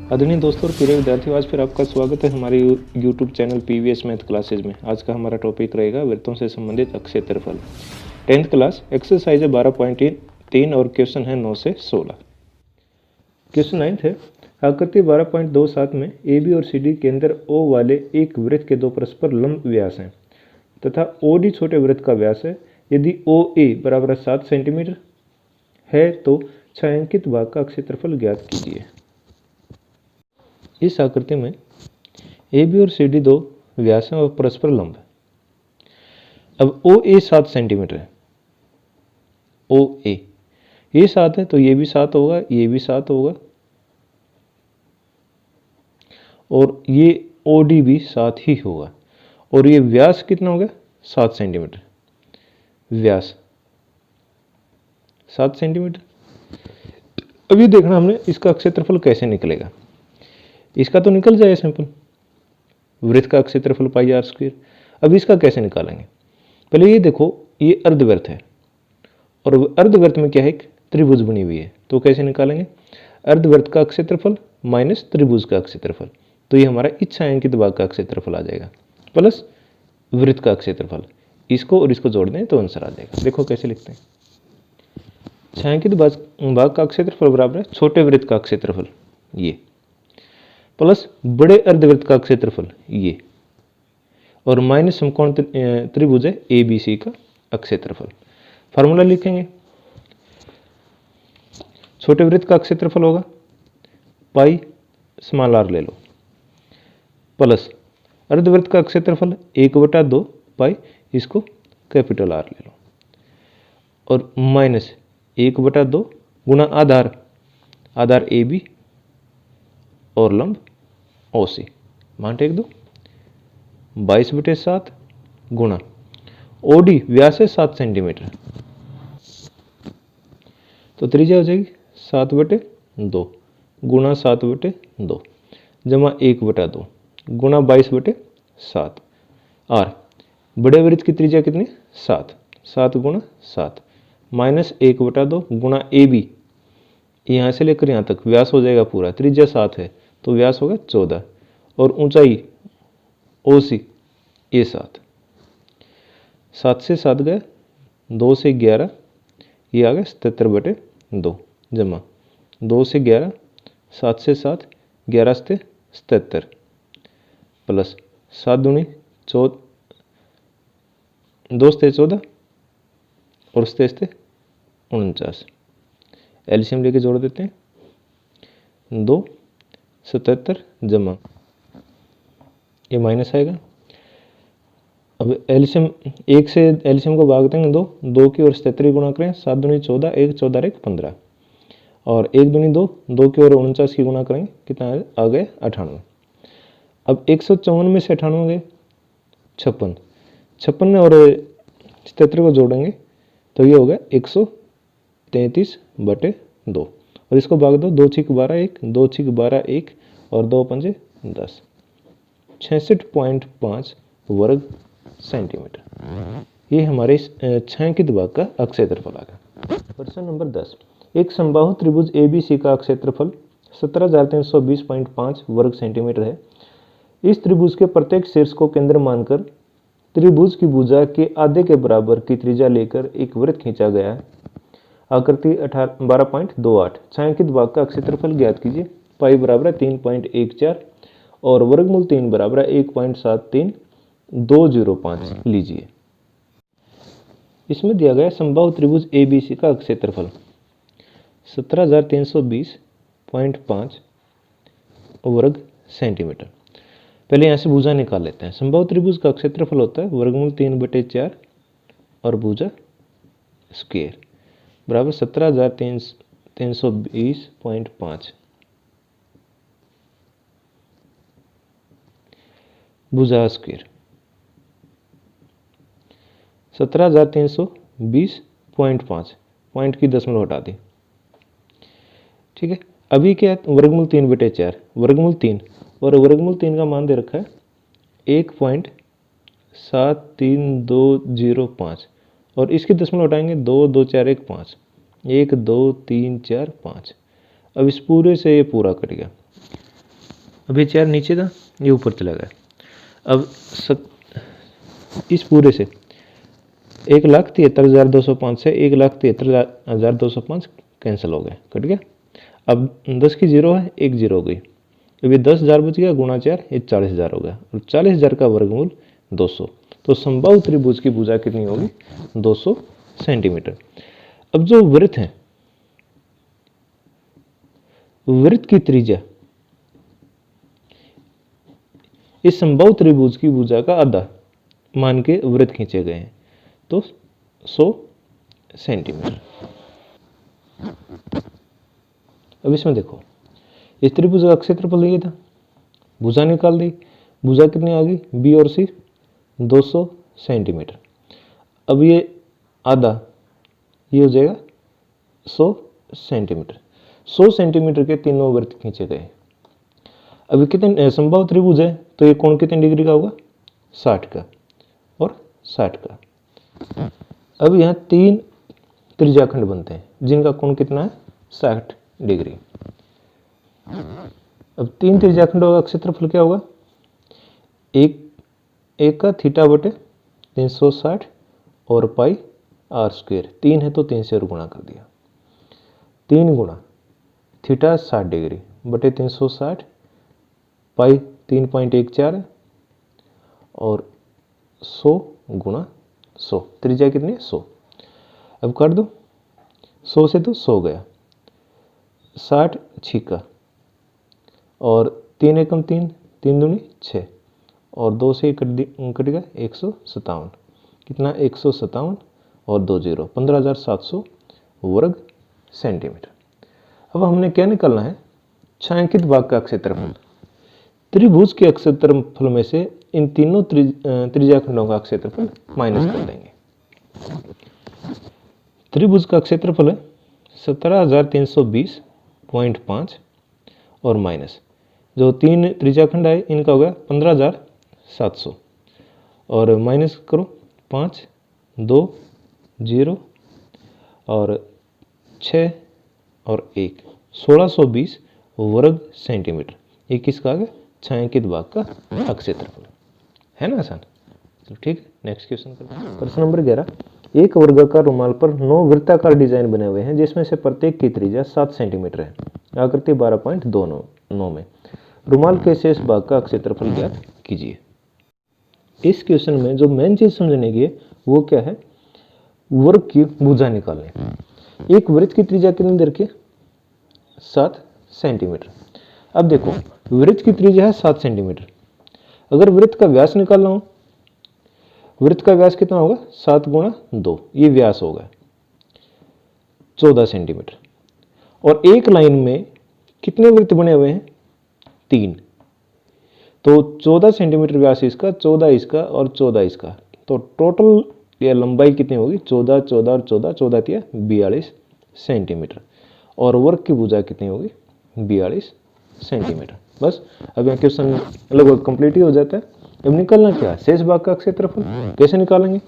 आदरणीय दोस्तों और प्रिय विद्यार्थियों, आज फिर आपका स्वागत है हमारे YouTube channel PVS math classes में। आज का हमारा टॉपिक रहेगा वृत्तों से संबंधित अक्षेत्रफल। 10th क्लास एक्सरसाइज है 12.3 और क्वेश्चन है 9 से 16। क्वेश्चन 9 है, आकृति 12.27 में ए बी और सी डी के अंदर ओ वाले एक वृत्त के दो परस्पर लंब व्यास हैं तथा ओ डी छोटे वृत्त का व्यास है। यदि ओ ए बराबर 7 सेंटीमीटर है तो छायांकित भाग का क्षेत्रफल ज्ञात कीजिए। इस आकृति में ए बी और सी डी दो व्यास हैं और परस्पर लंब है। अब ओ ए 7 सेंटीमीटर है, ओ ए ये 7 है तो ये भी 7 होगा, ये भी 7 होगा और ये ओ डी भी 7 ही होगा। और ये व्यास कितना होगा? 7 सेंटीमीटर। व्यास 7 सेंटीमीटर। अब ये देखना हमने इसका क्षेत्रफल कैसे निकलेगा। इसका तो निकल जाए सिंपल, वृत्त का क्षेत्रफल पाई आर स्क्वायर। अब इसका कैसे निकालेंगे? पहले ये देखो, ये अर्धवृत्त है और अर्धवृत्त में क्या है? एक त्रिभुज बनी हुई है। तो कैसे निकालेंगे? अर्धवृत्त का क्षेत्रफल माइनस त्रिभुज का क्षेत्रफल, तो ये हमारा इच्छांकित भाग का क्षेत्रफल आ जाएगा प्लस वृत्त का क्षेत्रफल। इसको और इसको जोड़ दें तो आंसर आ जाएगा। देखो कैसे लिखते हैं। छायांकित भाग का क्षेत्रफल बराबर है छोटे वृत्त का क्षेत्रफल ये प्लस बड़े अर्धवृत्त का क्षेत्रफल ये और माइनस समकोण त्रिभुज है ए बी सी का क्षेत्रफल। फार्मूला लिखेंगे। छोटे वृत्त का क्षेत्रफल होगा पाई स्मॉल आर ले लो प्लस अर्धवृत्त का क्षेत्रफल 1/2 पाई, इसको कैपिटल आर ले लो और माइनस 1/2 गुणा आधार ए बी और लंब ओ सी, मान टेक दो 22/7 गुणा ओ डी व्यास है 7 सेंटीमीटर तो त्रिज्या हो जाएगी 7/2 गुणा 7/2 जमा 1/2 गुणा 22/7 आर। बड़े वृत्त की त्रिज्या कितनी? 7 गुणा 7 माइनस 1/2 गुणा ए बी, यहाँ से लेकर यहाँ तक व्यास हो जाएगा पूरा। त्रिज्या 7 है तो व्यास होगा 14 और ऊंचाई ओ सी ये 7 से 7 गए 2 से 11, ये आ गया 77/2 जमा 2 से 11 7 से 7 11 से 77 प्लस 7 दूनी 2 से 14 और 49। एलसीएम लेके जोड़ देते हैं 2 77 जमा ये माइनस आएगा। अब एलसीएम 1 से एलसीएम को भाग देंगे 2 की ओर 77 गुणा करें 7 दूनी 14 1 14 1 15 और 1 दूनी 2 की ओर 49 की गुणा करेंगे कितना आ गए 98। अब 154 में से 98 गए 56 में और 77 को जोड़ेंगे तो ये हो गया 133/2 और इसको भाग दो 2 6 12 1 2 6 12 1 और 2 पंजे 10, 66.5 वर्ग सेंटीमीटर। ये हमारे छायांकित भाग का क्षेत्रफल आ गया। प्रश्न नंबर 10, एक समबाहु त्रिभुज ABC का क्षेत्रफल 17,320.5 वर्ग सेंटीमीटर है। इस त्रिभुज के प्रत्येक शीर्ष को केंद्र मानकर त्रिभुज की भुजा के आधे के बराबर की त्रिज्या लेकर एक वृत्त खींचा गया है। आकृति 12.28। छायांकित भाग का क्षेत्रफल ज्ञात कीजिए। पाई बराबर 3.14 और वर्गमूल 3 बराबर 1.73205 लीजिए। इसमें दिया गया समबाहु त्रिभुज ABC का क्षेत्रफल 17,320.5 वर्ग सेंटीमीटर। पहले यहाँ से भुजा निकाल लेते हैं। समबाहु त्रिभुज का क्षेत्रफल होता है वर्गमूल 3/4 और भुजा स्क्वायर बराबर 17,320.5 भुजा स्क्वायर 17,320.5 पॉइंट की दशमलव हटा दी। ठीक है, अभी क्या है? वर्गमूल 3/4 वर्गमूल 3 और वर्गमूल 3 का मान दे रखा है 1.73205 और इसकी दशमलव हटाएंगे 2 2 4 1 5 1 2 3 4 5। अब इस पूरे से ये पूरा कट गया अब ये 4 नीचे था, ये ऊपर चला गया। अब इस पूरे से 1,73,205 से 1,73,205 कैंसिल हो गए, कट गया। अब 10 की 0 है, 1 0 हो गई। अब ये 10,000 बच गया, गुणा 4 ये 40,000 हो गया, और 40,000 का वर्गमूल 200। तो समबाहु त्रिभुज की भुजा कितनी होगी? 200 सेंटीमीटर। अब जो वृत्त है, वृत्त की त्रिज्या इस समबाहु त्रिभुज की भुजा का आधा मान के वृत्त खींचे गए हैं, तो 100 सेंटीमीटर। अब इसमें देखो, इस त्रिभुज का क्षेत्रफल ये था, भुजा निकाल दी, भुजा कितनी आ गई? बी और सी 200 सेंटीमीटर। अब ये आधा, ये हो जाएगा 100 सेंटीमीटर। 100 सेंटीमीटर के तीनों वृत्त खींचे गए। अभी कितने समबाहु त्रिभुज है, तो ये कोण कितने डिग्री का होगा? 60 का और 60 का। अब यहाँ 3 त्रिज्याखंड बनते हैं जिनका कोण कितना है? 60 डिग्री। अब 3 त्रिज्याखंडों का क्षेत्रफल क्या होगा? एक का थीटा बटे 360 और पाई आर स्क्वायर। 3 है तो 3 से और गुणा कर दिया। 3 गुणा थीटा 60 डिग्री बटे 360 पाई 3.14 है, और 100 गुणा 100, त्रिज्या कितनी है? 100। अब कर दो, 100 से तो 100 गया, 60 छिका, और 3 एकम 3, 3 दूनी 6, और 2 से कट गया 157। कितना? 157 और 2 0, 15,700 वर्ग सेंटीमीटर। अब हमने क्या निकालना है? छायांकित भाग का क्षेत्रफल। त्रिभुज के क्षेत्रफल में से इन तीनों त्रिज्याखंडों का क्षेत्रफल माइनस कर देंगे। त्रिभुज का क्षेत्रफल है 17,320.5 और माइनस जो 3 त्रिज्याखंड है इनका हो गया 15,700, और माइनस करो 5 2 0 और 6 और 1, 1620 वर्ग सेंटीमीटर। ये किसका आ गया? छायांकित भाग का क्षेत्रफल, है ना आसान? तो ठीक है, नेक्स्ट क्वेश्चन करते हैं। प्रश्न नंबर 11, एक वर्गाकार रुमाल पर 9 वृत्ताकार डिजाइन बने हुए हैं जिसमें से प्रत्येक की त्रिज्या 7 सेंटीमीटर है, आकृति 12.29 में। रुमाल के शेष भाग का क्षेत्रफल ज्ञात कीजिए। इस क्वेश्चन में जो मेन चीज समझने की है वो क्या है? वर्ग की भुजा निकालनी। एक वृत्त की त्रिज्या कितनी दर के? 7 सेंटीमीटर। अब देखो, वृत्त की त्रिज्या है 7 सेंटीमीटर। अगर वृत्त का व्यास निकालना हो, वृत्त का व्यास कितना होगा? 7 गुणा 2, ये व्यास होगा 14 सेंटीमीटर। और एक लाइन में कितने वृत्त बने हुए हैं? 3। तो 14 सेंटीमीटर व्यास इसका, 14 इसका और 14 इसका, तो टोटल या लंबाई कितनी होगी? 14 14 और 14, 14 तिया 42 सेंटीमीटर। और वर्ग की भुजा कितनी होगी? 42 सेंटीमीटर। बस, अब यहाँ क्वेश्चन लगभग कंप्लीट ही हो जाता है। अब निकालना क्या है? शेष भाग का क्षेत्रफल। कैसे निकालेंगे?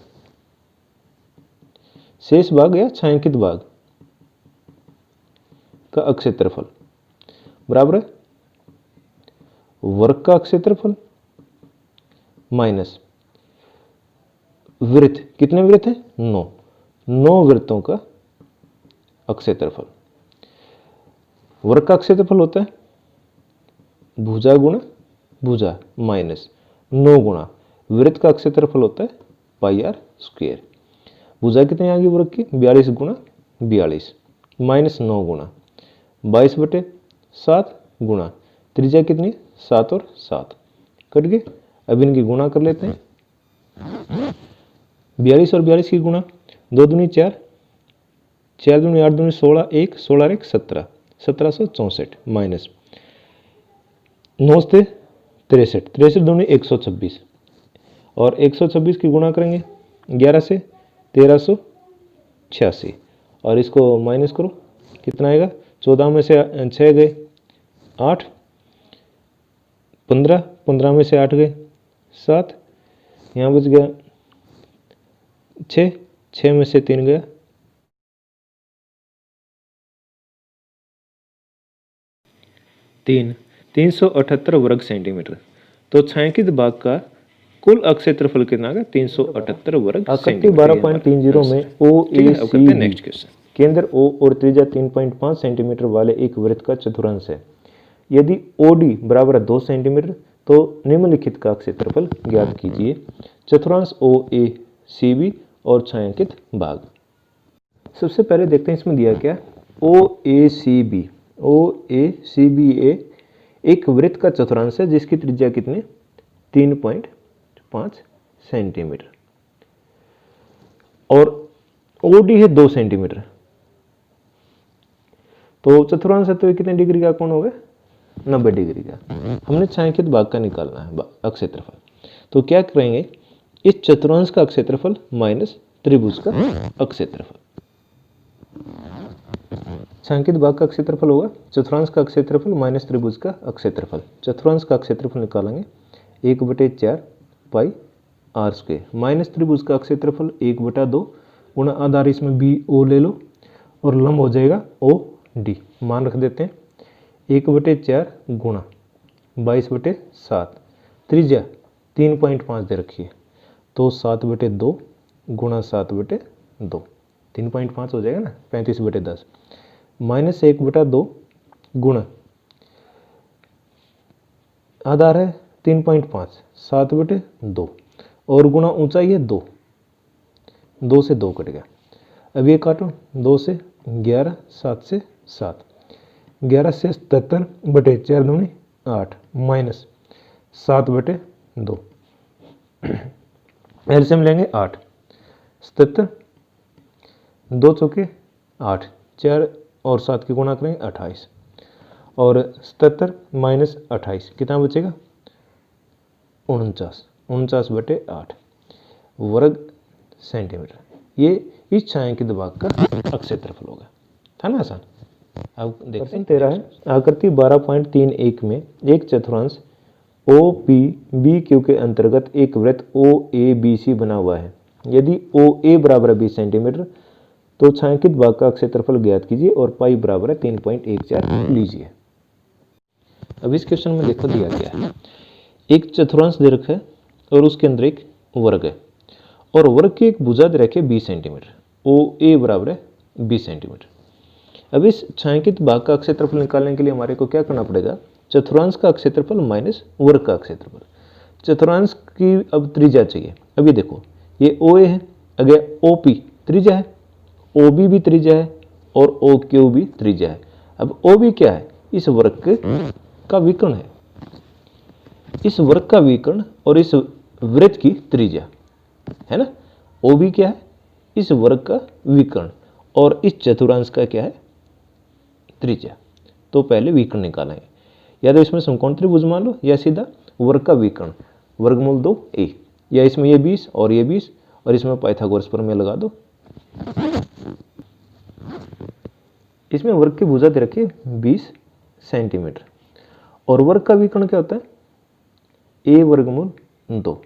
शेष भाग या छायांकित भाग का क्षेत्रफल बराबर है वर्ग का क्षेत्रफल माइनस वृत्त। कितने वृत्त हैं? 9। 9 वृत्तों का क्षेत्रफल। वर्ग का क्षेत्रफल होता है भुजा गुणा भुजा माइनस 9 गुणा वृत्त का क्षेत्रफल होता है पाई आर स्क्वायर। भुजा कितनी आ गई वर्ग की? 42 गुणा 42 माइनस 9 गुणा 22/7 गुणा त्रिज्या कितनी? 7 और 7 कट गए। अब इनकी गुणा कर लेते हैं। 42 और 42 की गुणा, 2 दूनी 4, 4 दूनी 8 दूनी 16, 1 16 और 1 17, 1764 माइनस 9 से 63, 63 दूनी 126, और 126 की गुणा करेंगे 11 से 1386, और इसको माइनस करो कितना आएगा? 14 में से 6 गए 8, 15, 15 में से 8 गए 7, यहाँ बच गया 6, 6 में से 3 गया 3, 378 वर्ग सेंटीमीटर। तो छायांकित भाग का कुल अक्ष क्षेत्रफल कितना है? 378 वर्ग आकृति 12.30 में ओ ए सी नेक्स्ट क्वेश्चन। केंद्र O और त्रिज्या 3.5 सेंटीमीटर वाले एक वृत्त का चतुर्थांश है। यदि OD बराबर 2 सेंटीमीटर तो निम्नलिखित का क्षेत्रफल ज्ञात कीजिए। चतुर्थांश OACB और छायांकित भाग। सबसे पहले देखते हैं इसमें दिया क्या। OACB एक वृत्त का चतुर्थांश है जिसकी त्रिज्या कितनी? 3.5 सेंटीमीटर और OD है 2 सेंटीमीटर। तो चतुर्थांश है तो कितने डिग्री का कोण होगा? 90 डिग्री का। हमने छायांकित भाग का निकालना है अक्ष क्षेत्रफल। तो क्या करेंगे? इस चतुर्थांश का क्षेत्रफल माइनस त्रिभुज का अक्ष क्षेत्रफल। छायांकित भाग का क्षेत्रफल होगा चतुर्थांश का क्षेत्रफल माइनस त्रिभुज का क्षेत्रफल। चतुर्थांश का क्षेत्रफल निकालेंगे 1/4 पाई आर स्क्वायर माइनस त्रिभुज का क्षेत्रफल 1/2 गुणा आधार इसमें BO ले लो और लंब हो जाएगा OD। मान रख देते हैं 1/4 गुणा 22/7 त्रिज्या 3.5 दे रखी है तो 7/2 गुणा 7/2 3.5 हो जाएगा ना 35/10 माइनस 1/2 गुणा आधार है 3.5 7/2 और गुणा ऊंचाई है 2 2 से 2 कट गया। अब ये काटो 2 से 11 7 से 7 11 से 77/4 दूनी 8 माइनस 7/2 एलसीएम लेंगे 8 77 2 चौके 8 4 और 7 की गुणा करेंगे 28 और 77 माइनस 28 कितना बचेगा? 49/8 वर्ग सेंटीमीटर। ये इस छायांकित भाग का क्षेत्रफल होगा। था ना आसान? अब देखते हैं 13 है। आकृति 12.31 में एक चतुर्थांश OPBQ के अंतर्गत एक वृत्त OABC बना हुआ है। यदि OA बराबर 20 सेंटीमीटर तो छायांकित भाग का क्षेत्रफल ज्ञात कीजिए और पाई बराबर है 3.14 लीजिए। अब इस क्वेश्चन में देखो दिया गया है एक चतुर्थांश दे रखा है और उसके अंदर एक वर्ग है और वर्ग की एक भुजा दे रखी है 20 सेंटीमीटर। OA बराबर है 20 सेंटीमीटर। अब इस छायांकित भाग का क्षेत्रफल निकालने के लिए हमारे को क्या करना पड़ेगा? चतुर्थांश का क्षेत्रफल माइनस वर्ग का क्षेत्रफल। चतुर्थांश की अब त्रिज्या चाहिए। अब ये देखो ये OA है, अगर OP त्रिज्या है, OB भी त्रिज्या है और OQ भी त्रिज्या है। अब OB क्या है? इस वर्ग का विकर्ण है। इस वर्ग का विकर्ण और इस वृत्त की त्रिज्या है ना। OB क्या है? इस वर्ग का विकर्ण और इस चतुर्थांश का क्या है? त्रिज्या। तो पहले विकर्ण निकालेंगे, या तो इसमें समकोण त्रिभुज मान लो या सीधा वर्ग का विकर्ण वर्गमूल 2a, या इसमें ये 20 और ये 20 और इसमें पाइथागोरस प्रमेय लगा दो। इसमें वर्ग की भुजा दे रखी है 20 सेंटीमीटर और वर्ग का विकर्ण क्या होता है? a वर्गमूल 2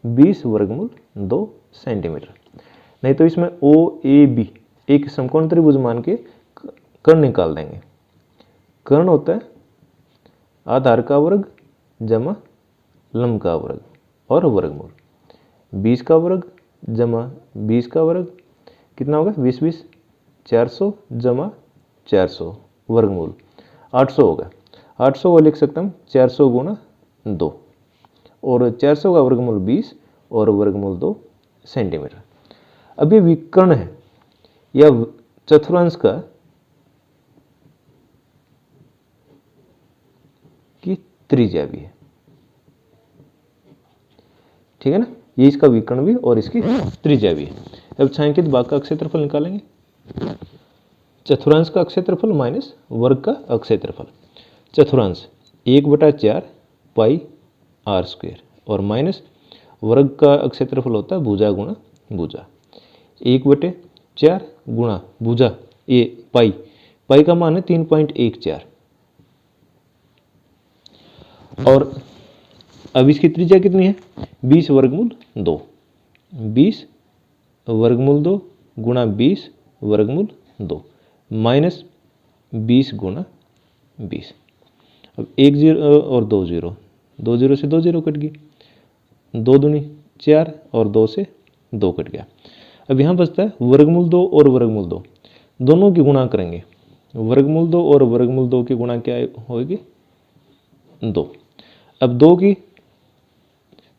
20 वर्गमूल 2 सेंटीमीटर। नहीं तो इसमें OAB एक समकोण त्रिभुज मान के कर्ण निकाल देंगे। कर्ण होता है आधार का वर्ग जमा लंब का वर्ग और वर्गमूल 20 का वर्ग जमा 20 का वर्ग कितना होगा? 20 20 400 जमा 400 वर्गमूल 800 होगा। 800 को लिख सकता हूँ 400 गुणा 2 और 400 का वर्गमूल 20 और वर्गमूल 2 सेंटीमीटर। अब ये विकर्ण है या चतुर्थांश का की त्रिज्या भी है। ठीक है ना, ये इसका विकर्ण भी और इसकी त्रिज्या भी है। अब छायांकित भाग का क्षेत्रफल निकालेंगे। चतुर्थांश का क्षेत्रफल माइनस वर्ग का क्षेत्रफल। चतुर्थांश 1/4 पाई आर स्क्वायर और माइनस वर्ग का क्षेत्रफल होता है भुजा गुणा भुजा 1/4 गुणा भुजा ये पाई का मान है 3.14 और अब इसकी त्रिज्या कितनी है? 20 वर्गमूल 2 20 वर्गमूल 2 गुणा 20 वर्गमूल 2 माइनस 20 गुणा 20 अब 1 0 और 2 0, 2 0 से 2 0 कट गई, 2 दूनी 4 और 2 से 2 कट गया। अब यहाँ बचता है वर्गमूल 2 और वर्गमूल 2, दोनों की गुणा करेंगे। वर्गमूल 2 और वर्गमूल 2 की गुणा क्या होगी? 2। अब 2 की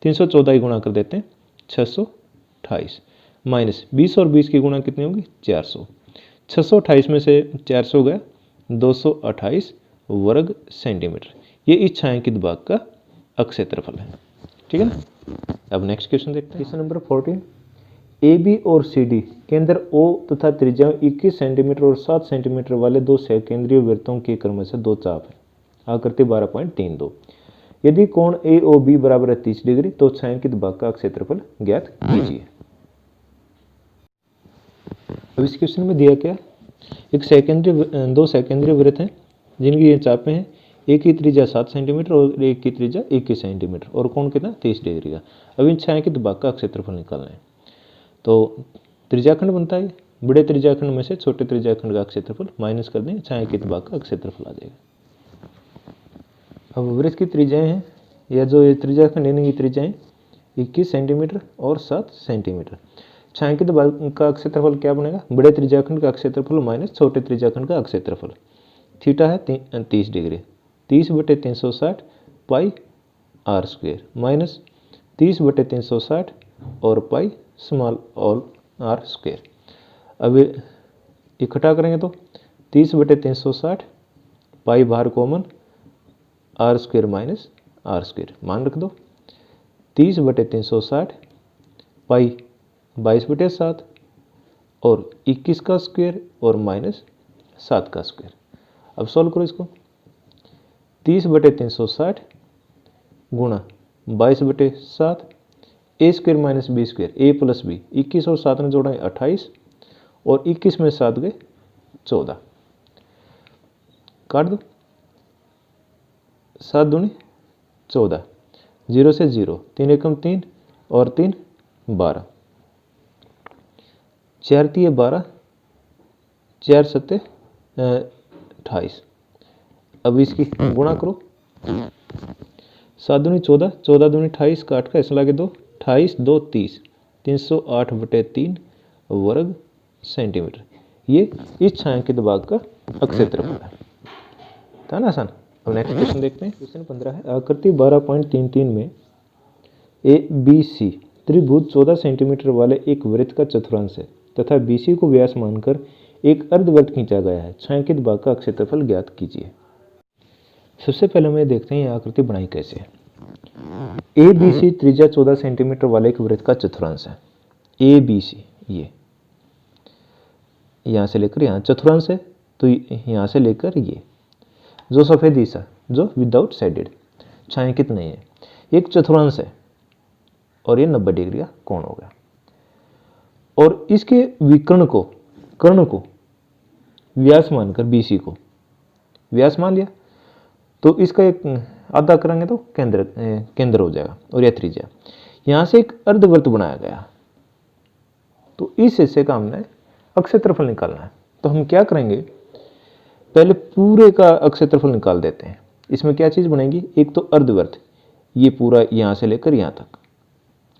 314 की गुणा कर देते हैं, 628 माइनस 20 और 20 की गुणा कितनी होगी? 400। 628 में से 400 गया, 228 वर्ग सेंटीमीटर। ये इस छायांकित भाग का अक्षेत्रफल है। ठीक है ना। अब नेक्स्ट क्वेश्चन देखते हैं। Question number 14। ए बी और सी डी केंद्र O तथा त्रिज्या 21 सेंटीमीटर और 7 सेंटीमीटर वाले दो सहकेंद्रीय वृत्तों के क्रमशः दो चाप है। आकृति 12.32। यदि कोण ए ओ बी बराबर है 30 डिग्री तो छायांकित भाग का क्षेत्रफल ज्ञात कीजिए। अब इस क्वेश्चन में दिया क्या, दो सहकेंद्रीय वृत्त हैं जिनकी ये चापें हैं, एक की त्रिज्या 7 सेंटीमीटर और एक की त्रिज्या 21 सेंटीमीटर और कोण कितना? 30 डिग्री का। अब इन छायांकित भाग का क्षेत्रफल निकालना है। तो त्रिज्याखंड बनता है, बड़े त्रिज्याखंड में से छोटे त्रिज्याखंड का क्षेत्रफल माइनस कर दें, छायांकित भाग का क्षेत्रफल आ जाएगा। अब वृत्त की त्रिज्याएं हैं, या जो ये त्रिज्याखंड है, की त्रिज्याएं 21 सेंटीमीटर और 7 सेंटीमीटर। छायांकित भाग का क्षेत्रफल क्या बनेगा? बड़े त्रिज्याखंड का क्षेत्रफल माइनस छोटे त्रिज्याखंड का क्षेत्रफल। थीटा है 30 degree, 30/360 pi r square minus 30/360 और pi small all r square. अब इकट्ठा करेंगे तो 30/360 पाई बाहर common, r square minus r square मान रख दो। 30/360 पाई 22/7 और 21 का स्क्वायर और माइनस 7 का स्क्वायर। अब सॉल्व करो इसको। 30/360 गुणा 22/7, ए स्क्वायर माइनस बी स्क्वायर, ए प्लस बी, 21 और 7 ने जोड़ा है 28 और 21 में 7 गए 14, काट दो, 7 दूनी 14, 0 से 0, 3 एकम 3 और 3 12, 4 3 12, 4 7 28। अब इसकी गुणा करो, 7 दूनी 14, 14 दूनी 28, काट का ऐसा लगे 2, 28 2 30, 308/3 वर्ग सेंटीमीटर। ये इस छायांकित भाग का अक्षेत्रफल है। था ना आसान। अब नेक्स्ट क्वेश्चन देखते हैं। क्वेश्चन 15 है। आकृति 12.33 में ए बी सी त्रिभुज 14 सेंटीमीटर वाले एक वृत्त का चतुर्थांश है तथा BC को व्यास मानकर एक अर्धवृत्त खींचा गया है। छायांकित भाग का क्षेत्रफल ज्ञात कीजिए। सबसे पहले हमें देखते हैं ये आकृति बनाई कैसे है। ABC त्रिज्या 14 सेंटीमीटर वाले एक वृत्त का चतुर्थांश है। ABC ये यहाँ से लेकर यहाँ चतुर्थांश है, तो यहाँ से लेकर ये जो सफेद हिस्सा जो विदाउट साइडेड छायांकित नहीं है, एक चतुर्थांश है और ये 90 डिग्री का कोण हो गया। और इसके विकर्ण को, कर्ण को व्यास मानकर BC को व्यास मान लिया, तो इसका एक आधा करेंगे तो केंद्र हो जाएगा और यह त्रिज्या। यहाँ से एक अर्धवृत्त बनाया गया, तो इस हिस्से का हमने अक्षेत्रफल निकालना है। तो हम क्या करेंगे, पहले पूरे का अक्षेत्रफल निकाल देते हैं। इसमें क्या चीज़ बनेगी, एक तो अर्धवृत्त, ये पूरा यहाँ से लेकर यहाँ तक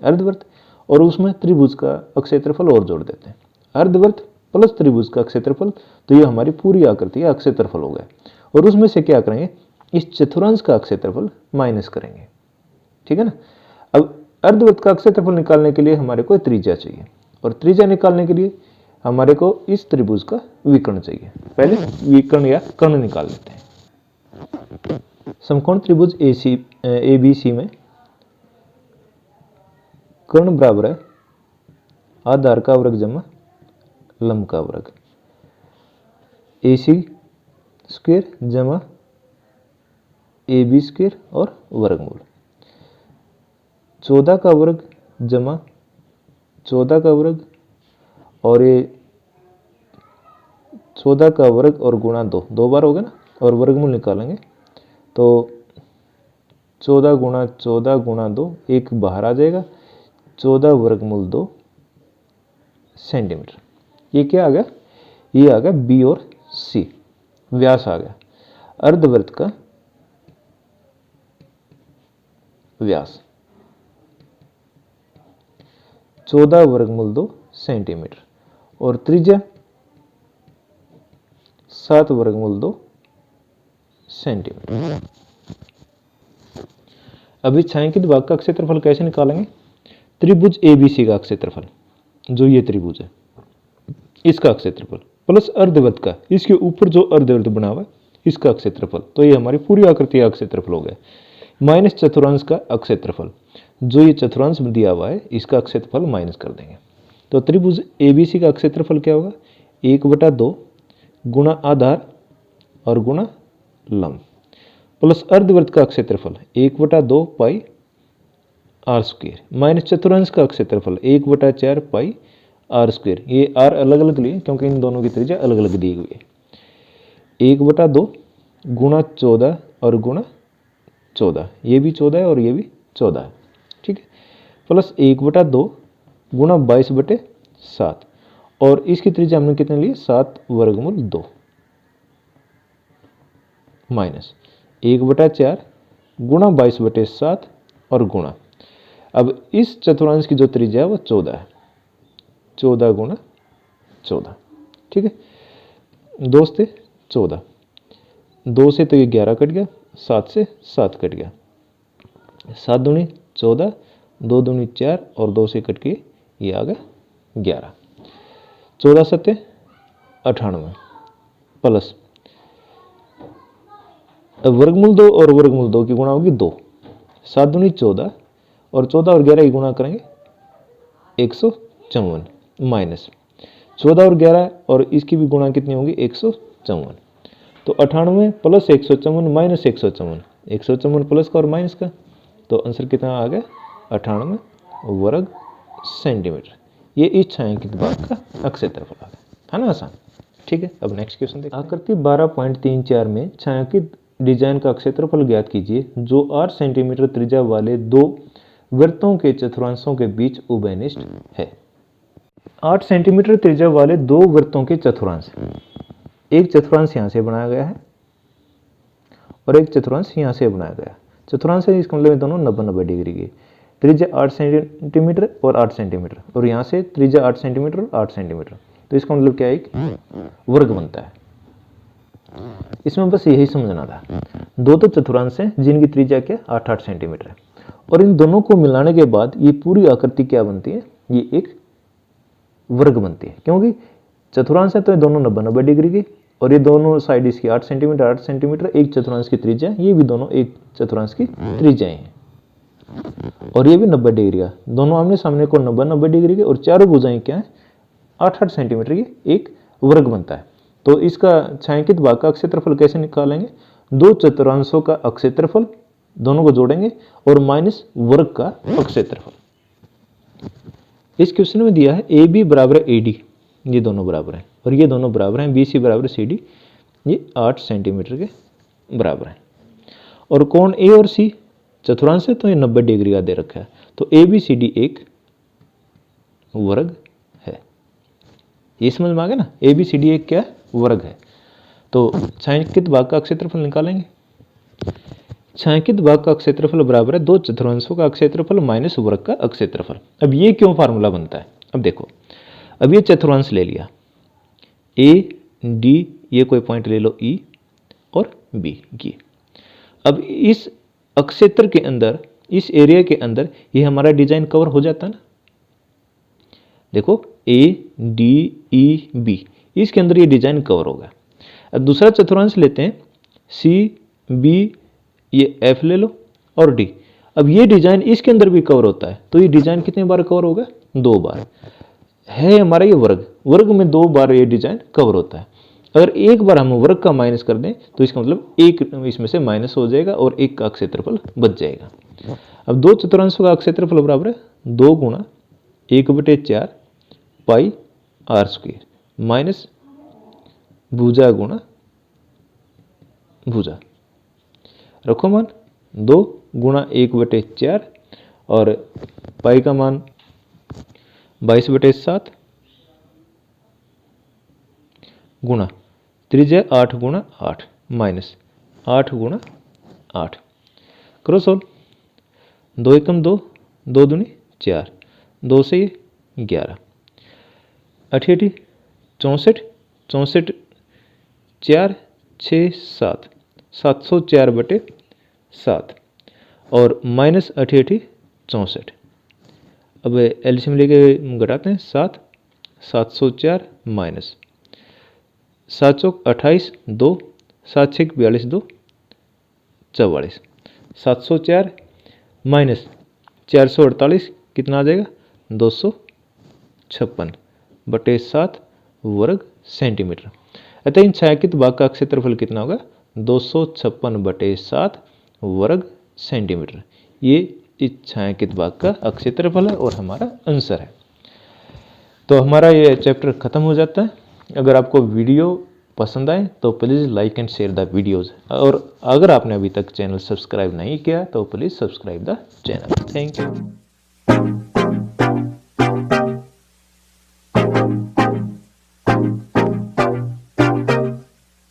अर्धवृत्त, और उसमें त्रिभुज का अक्षेत्रफल और जोड़ देते हैं। अर्धवृत्त प्लस त्रिभुज का क्षेत्रफल, तो ये हमारी पूरी आकृति का अक्षेत्रफल हो गया। और उसमें से क्या करेंगे, इस चतुर्थांश का क्षेत्रफल माइनस करेंगे। ठीक है ना। अब अर्धवृत्त का क्षेत्रफल निकालने के लिए हमारे को त्रिज्या चाहिए, और त्रिज्या निकालने के लिए हमारे को इस त्रिभुज का विकर्ण चाहिए। पहले विकर्ण या कर्ण निकाल लेते हैं। समकोण त्रिभुज ABC में कर्ण बराबर है आधार का वर्ग जमा लंब का वर्ग, AC स्क्वायर जमा AB स्क्वायर और वर्गमूल, 14 का वर्ग जमा 14 का वर्ग, और ये 14 का वर्ग और गुणा 2 बार हो गया ना, और वर्गमूल निकालेंगे तो 14 गुणा 14 गुणा 2, एक बाहर आ जाएगा, 14 वर्गमूल 2 सेंटीमीटर। ये क्या आ गया, ये आ गया B और C व्यास आ गया। अर्धवृत्त का व्यास 14 वर्गमूल 2 सेंटीमीटर और त्रिज्या 7 वर्गमूल 2 सेंटीमीटर। अभी छायांकित भाग का क्षेत्रफल कैसे निकालेंगे? त्रिभुज एबीसी का क्षेत्रफल, जो ये त्रिभुज है, इसका क्षेत्रफल प्लस अर्धवृत्त का, इसके ऊपर जो अर्धवृत्त बना हुआ है इसका क्षेत्रफल, तो ये हमारी पूरी आकृति का क्षेत्रफल हो गया, माइनस चतुर्थांश का क्षेत्रफल, जो ये चतुर्थांश दिया हुआ है इसका क्षेत्रफल माइनस कर देंगे। तो त्रिभुज एबीसी का क्षेत्रफल क्या होगा? 1/2 गुणा आधार और गुणा लंब प्लस अर्धवृत्त का क्षेत्रफल 1/2 पाई आर स्क्वायर माइनस चतुर्थांश का क्षेत्रफल 1/4 पाई आर स्क्वायर। ये आर अलग अलग लिए क्योंकि इन दोनों की त्रिज्या अलग अलग दी हुई है। 1/2 गुणा 14 और गुणा 14, ये भी 14 है और ये भी 14 है, ठीक है, प्लस 1/2 गुणा 22/7 और इसकी त्रिज्या हमने कितने लिए? 7 वर्गमूल 2 माइनस 1/4 गुणा 22/7 और गुणा, अब इस चतुर्थांश की जो त्रिज्या है वो 14 है, 14 गुणा 14, ठीक है, 2 से 14, 2 से तो ये 11 कट गया, 7 से 7 कट गया, 7 दूनी 14, 2 दूनी 4 और 2 से कट के ये आ गया 11, 14 सत्ते 98 प्लस वर्गमूल 2 और वर्गमूल 2 की गुणा होगी 2, 7 दूनी 14 और 14 और 11 की गुणा करेंगे 154 माइनस 14 और 11 और इसकी भी गुणा कितनी होगी? 154, तो 98 प्लस 154 माइनस 154, 154 प्लस का और माइनस का, तो आंसर कितना आ गया? 98 वर्ग सेंटीमीटर। ये इस छायांकित भाग का क्षेत्रफल आ गया, है ना आसान, ठीक है। अब नेक्स्ट क्वेश्चन देखते हैं। आकृति 12.34 में छायांकित डिजाइन का क्षेत्रफल ज्ञात कीजिए जो 8 सेंटीमीटर त्रिज्या वाले 2 वृत्तों के चतुर्थांशों के बीच उभयनिष्ठ है। 8 सेंटीमीटर त्रिज्या वाले 2 वृत्तों के चतुर्थांश, एक चतुर्थांश यहाँ से बनाया गया है और एक चतुर्थांश यहाँ से बनाया गया है। चतुर्थांश है इसका मतलब दोनों 90-90 डिग्री की, त्रिज्या 8 सेंटीमीटर और 8 सेंटीमीटर और यहाँ से त्रिज्या 8 सेंटीमीटर और 8 सेंटीमीटर, तो इसका मतलब क्या है? एक वर्ग बनता है। इसमें बस यही समझना था, 2 तो चतुर्थांश हैं जिनकी त्रिज्या क्या 8-8 सेंटीमीटर है और इन दोनों को मिलाने के बाद ये पूरी आकृति क्या बनती है? ये एक वर्ग बनती है, क्योंकि चतुर्थांश है तो ये दोनों 90-90 डिग्री की और ये दोनों साइड इसकी 8 सेंटीमीटर 8 सेंटीमीटर, एक चतुर्थांश की त्रिज्या, ये भी दोनों एक चतुर्थांश की त्रिज्याएं हैं और ये भी 90 डिग्री का, दोनों आमने सामने को 90-90 डिग्री के और चारों भुजाएं क्या है 8-8 सेंटीमीटर की, एक वर्ग बनता है। तो इसका छायांकित भाग का क्षेत्रफल कैसे निकालेंगे? 2 चतुर्थांशों का क्षेत्रफल, दोनों को जोड़ेंगे और माइनस वर्ग का क्षेत्रफल। इस क्वेश्चन में दिया है ए बी बराबर ए डी, ये दोनों बराबर हैं और ये दोनों बराबर हैं, बी सी बराबर सी डी, ये 8 सेंटीमीटर के बराबर हैं और कोण ए और सी चतुर्थांश है तो ये 90 डिग्री का दे रखा है, तो ए बी सी डी एक वर्ग है। ये समझ में आ गया ना, ए बी सी डी एक क्या है? वर्ग है। तो छायांकित भाग का क्षेत्रफल निकालेंगे। छायांकित भाग का क्षेत्रफल बराबर है 2 चतुर्थांशों का क्षेत्रफल माइनस वर्ग का क्षेत्रफल। अब ये क्यों फार्मूला बनता है? अब देखो, अब ये चतुर्थांश ले लिया, ए डी, ये कोई पॉइंट ले लो ई और बी की, अब इस क्षेत्र के अंदर, इस एरिया के अंदर ये हमारा डिजाइन कवर हो जाता है ना। देखो ए डी ई बी, इसके अंदर ये डिजाइन कवर होगा। अब दूसरा चतुर्थांश लेते हैं, सी बी, ये एफ ले लो और डी, अब ये डिजाइन इसके अंदर भी कवर होता है, तो ये डिजाइन कितने बार कवर होगा? 2 बार है हमारा ये वर्ग, वर्ग में 2 बार ये डिजाइन कवर होता है। अगर एक बार हम वर्ग का माइनस कर दें तो इसका मतलब एक इसमें से माइनस हो जाएगा और एक का क्षेत्रफल बच जाएगा। अब 2 चतुर्थांशों का क्षेत्रफल बराबर है 2 गुणा 1/4 पाई आर स्क्वायर माइनस भुजा गुणा भुजा, रखो मान 2 गुणा 1/4 और पाई का मान 22/7 गुणा त्रिज्या 8 गुणा 8 माइनस 8 गुणा 8, करो सोल्व, 2 एकम 2, 2 दूनी 4, 2 से 11, 88 64, 64 4 6 7, 704 बटे 7 और माइनस 88 64। अब एलसीएम लेके घटाते हैं 7, 704 माइनस 7 चौक 28 2, 7 छः 42 2 44, 704 माइनस 448 कितना आ जाएगा 256 बटे 7 वर्ग सेंटीमीटर। अतः इन छायांकित भाग का क्षेत्रफल कितना होगा 256 बटे 7 वर्ग सेंटीमीटर। ये इस छायांकित भाग का क्षेत्रफल है और हमारा आंसर है। तो हमारा ये चैप्टर खत्म हो जाता है। अगर आपको वीडियो पसंद आए तो please like and share the videos, और अगर आपने अभी तक चैनल सब्सक्राइब नहीं किया तो please subscribe the channel. Thank you.